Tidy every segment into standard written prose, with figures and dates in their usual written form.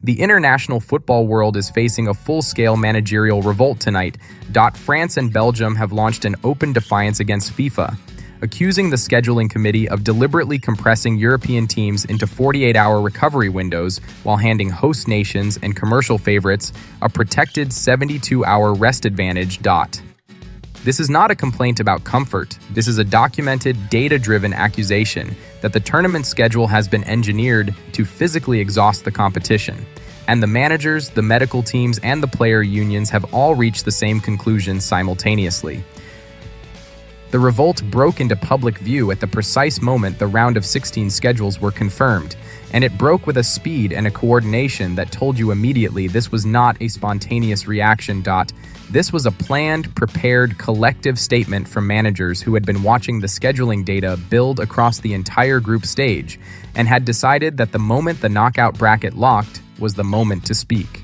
The international football world is facing a full-scale managerial revolt tonight. France and Belgium have launched an open defiance against FIFA, accusing the scheduling committee of deliberately compressing European teams into 48-hour recovery windows while handing host nations and commercial favorites a protected 72-hour rest advantage. This is not a complaint about comfort. This is a documented, data-driven accusation that the tournament schedule has been engineered to physically exhaust the competition. And the managers, the medical teams, and the player unions have all reached the same conclusion simultaneously. The revolt broke into public view at the precise moment the round of 16 schedules were confirmed, and it broke with a speed and a coordination that told you immediately this was not a spontaneous reaction. This was a planned, prepared, collective statement from managers who had been watching the scheduling data build across the entire group stage and had decided that the moment the knockout bracket locked was the moment to speak.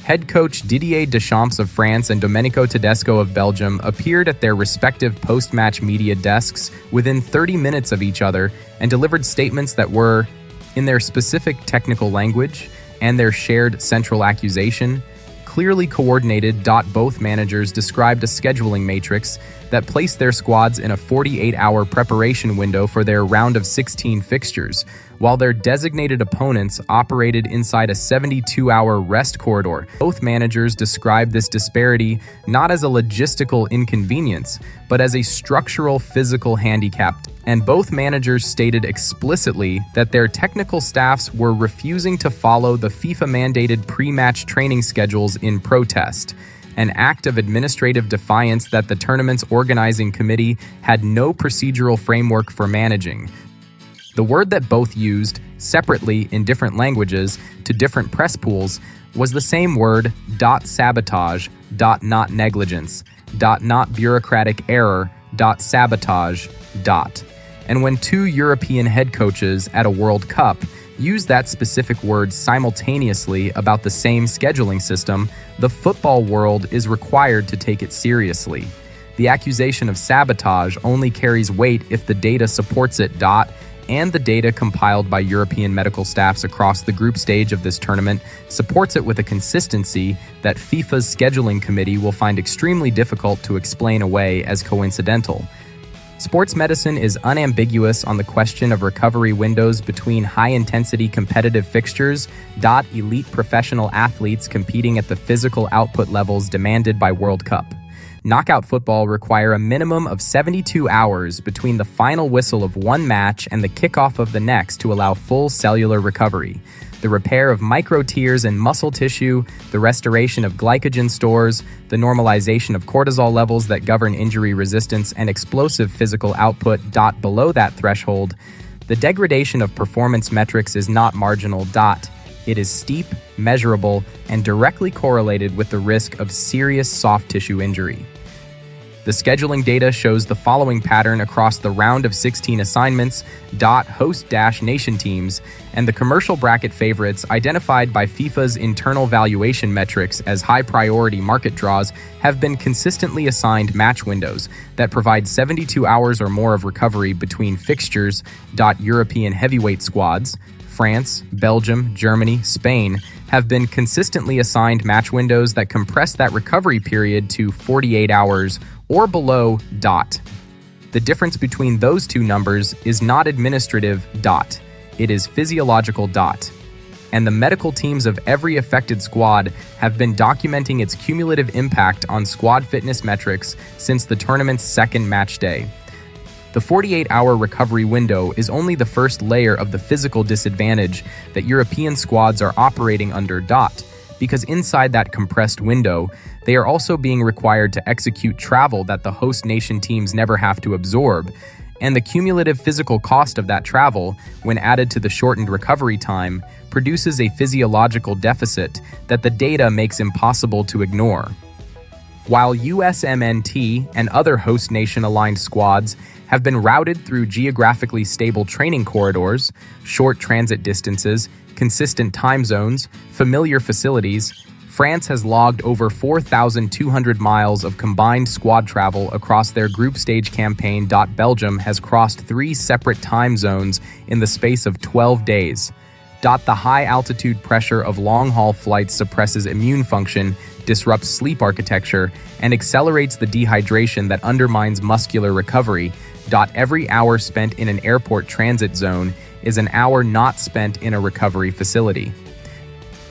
Head coach Didier Deschamps of France and Domenico Tedesco of Belgium appeared at their respective post-match media desks within 30 minutes of each other and delivered statements that were, in their specific technical language and their shared central accusation, clearly coordinated. Both managers described a scheduling matrix that placed their squads in a 48-hour preparation window for their round of 16 fixtures, while their designated opponents operated inside a 72-hour rest corridor. Both managers described this disparity not as a logistical inconvenience, but as a structural physical handicap. And both managers stated explicitly that their technical staffs were refusing to follow the FIFA-mandated pre-match training schedules in protest, an act of administrative defiance that the tournament's organizing committee had no procedural framework for managing. The word that both used, separately in different languages, to different press pools, was the same word, sabotage, not negligence, not bureaucratic error, sabotage, . And when two European head coaches at a World Cup use that specific word simultaneously about the same scheduling system, the football world is required to take it seriously. The accusation of sabotage only carries weight if the data supports it. And the data compiled by European medical staffs across the group stage of this tournament supports it with a consistency that FIFA's scheduling committee will find extremely difficult to explain away as coincidental. Sports medicine is unambiguous on the question of recovery windows between high-intensity competitive fixtures. Elite professional athletes competing at the physical output levels demanded by World Cup. Knockout football require a minimum of 72 hours between the final whistle of one match and the kickoff of the next to allow full cellular recovery. The repair of micro-tears and muscle tissue, the restoration of glycogen stores, the normalization of cortisol levels that govern injury resistance and explosive physical output. Below that threshold, the degradation of performance metrics is not marginal. It is steep, measurable, and directly correlated with the risk of serious soft tissue injury. The scheduling data shows the following pattern across the round of 16 assignments. Host-nation teams and the commercial bracket favorites identified by FIFA's internal valuation metrics as high-priority market draws have been consistently assigned match windows that provide 72 hours or more of recovery between fixtures. European heavyweight squads, France, Belgium, Germany, Spain, have been consistently assigned match windows that compress that recovery period to 48 hours or below. The difference between those two numbers is not administrative. It is physiological. And the medical teams of every affected squad have been documenting its cumulative impact on squad fitness metrics since the tournament's second match day. The 48-hour recovery window is only the first layer of the physical disadvantage that European squads are operating under. Because inside that compressed window, they are also being required to execute travel that the host nation teams never have to absorb, and the cumulative physical cost of that travel, when added to the shortened recovery time, produces a physiological deficit that the data makes impossible to ignore. While USMNT and other host nation-aligned squads have been routed through geographically stable training corridors, short transit distances, consistent time zones, familiar facilities, France has logged over 4,200 miles of combined squad travel across their group stage campaign. Belgium has crossed 3 separate time zones in the space of 12 days. The high-altitude pressure of long-haul flights suppresses immune function, disrupts sleep architecture, and accelerates the dehydration that undermines muscular recovery. Every hour spent in an airport transit zone is an hour not spent in a recovery facility.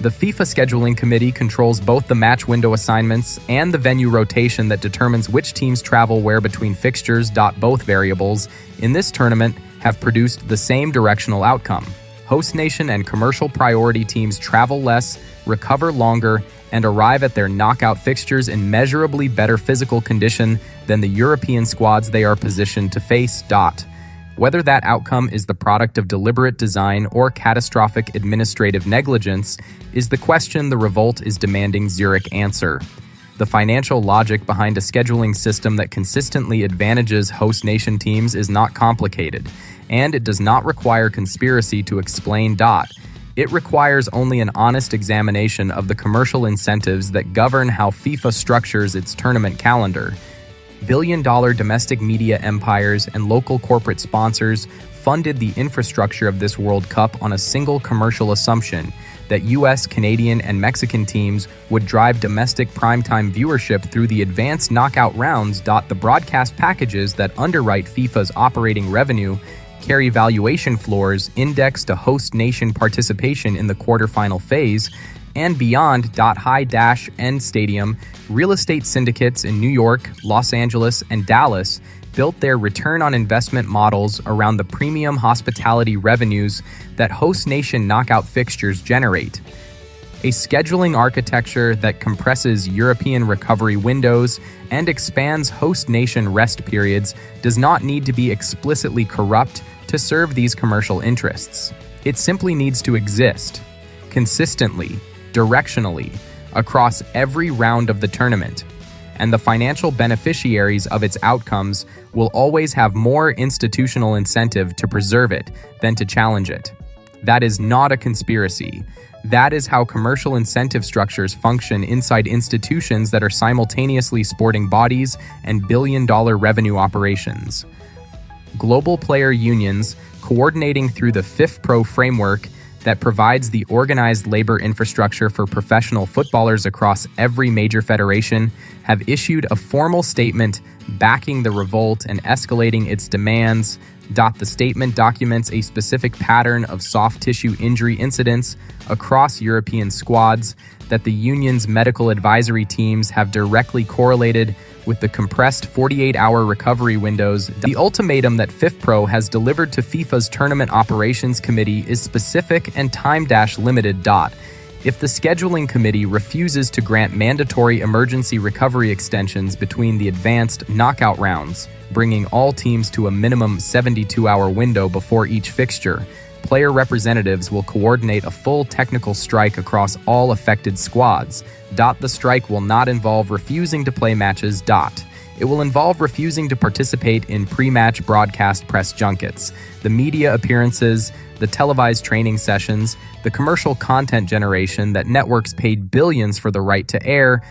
The FIFA Scheduling Committee controls both the match window assignments and the venue rotation that determines which teams travel where between fixtures. Both variables in this tournament have produced the same directional outcome. Host nation and commercial priority teams travel less, recover longer, and arrive at their knockout fixtures in measurably better physical condition than the European squads they are positioned to face. Whether that outcome is the product of deliberate design or catastrophic administrative negligence is the question the Revolt is demanding Zurich answer. The financial logic behind a scheduling system that consistently advantages host nation teams is not complicated, and it does not require conspiracy to explain. It requires only an honest examination of the commercial incentives that govern how FIFA structures its tournament calendar. Billion-dollar domestic media empires and local corporate sponsors funded the infrastructure of this World Cup on a single commercial assumption that US, Canadian, and Mexican teams would drive domestic primetime viewership through the advanced knockout rounds. The broadcast packages that underwrite FIFA's operating revenue carry valuation floors indexed to host nation participation in the quarterfinal phase and beyond. High-end stadium real estate syndicates in New York, Los Angeles, and Dallas built their return on investment models around the premium hospitality revenues that host nation knockout fixtures generate. A scheduling architecture that compresses European recovery windows and expands host nation rest periods does not need to be explicitly corrupt to serve these commercial interests. It simply needs to exist consistently, directionally, across every round of the tournament, and the financial beneficiaries of its outcomes will always have more institutional incentive to preserve it than to challenge it. That is not a conspiracy. That is how commercial incentive structures function inside institutions that are simultaneously sporting bodies and billion-dollar revenue operations. Global player unions, coordinating through the FIFPro framework that provides the organized labor infrastructure for professional footballers across every major federation, have issued a formal statement backing the revolt and escalating its demands. The statement documents a specific pattern of soft tissue injury incidents across European squads that the union's medical advisory teams have directly correlated with the compressed 48-hour recovery windows. The ultimatum that FIFPro has delivered to FIFA's Tournament Operations Committee is specific and time-limited. If the Scheduling Committee refuses to grant mandatory emergency recovery extensions between the advanced knockout rounds, bringing all teams to a minimum 72-hour window before each fixture, player representatives will coordinate a full technical strike across all affected squads. The strike will not involve refusing to play matches. It will involve refusing to participate in pre-match broadcast press junkets, the media appearances, the televised training sessions, the commercial content generation that networks paid billions for the right to air.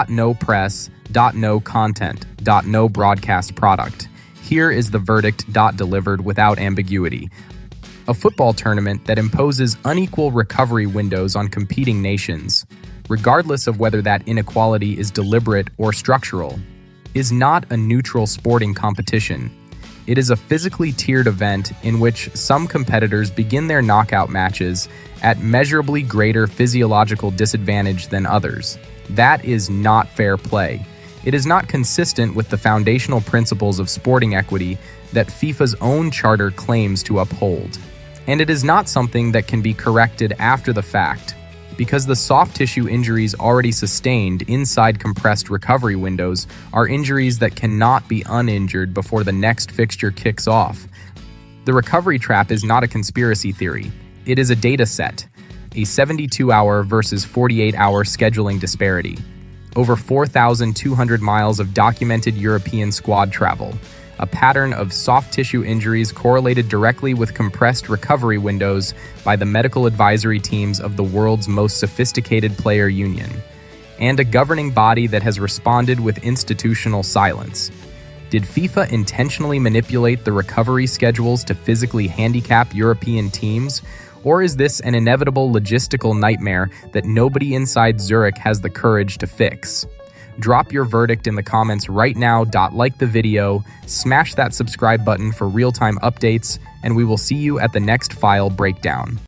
No press. No content. No broadcast product. Here is the verdict. Delivered without ambiguity. A football tournament that imposes unequal recovery windows on competing nations, regardless of whether that inequality is deliberate or structural, is not a neutral sporting competition. It is a physically tiered event in which some competitors begin their knockout matches at measurably greater physiological disadvantage than others. That is not fair play. It is not consistent with the foundational principles of sporting equity that FIFA's own charter claims to uphold. And it is not something that can be corrected after the fact, because the soft tissue injuries already sustained inside compressed recovery windows are injuries that cannot be uninjured before the next fixture kicks off. The recovery trap is not a conspiracy theory. It is a data set, a 72-hour versus 48-hour scheduling disparity, over 4,200 miles of documented European squad travel, a pattern of soft tissue injuries correlated directly with compressed recovery windows by the medical advisory teams of the world's most sophisticated player union, and a governing body that has responded with institutional silence. Did FIFA intentionally manipulate the recovery schedules to physically handicap European teams, Or is this an inevitable logistical nightmare that nobody inside Zurich has the courage to fix? Drop your verdict in the comments right now. Like the video, smash that subscribe button for real-time updates, and we will see you at the next file breakdown.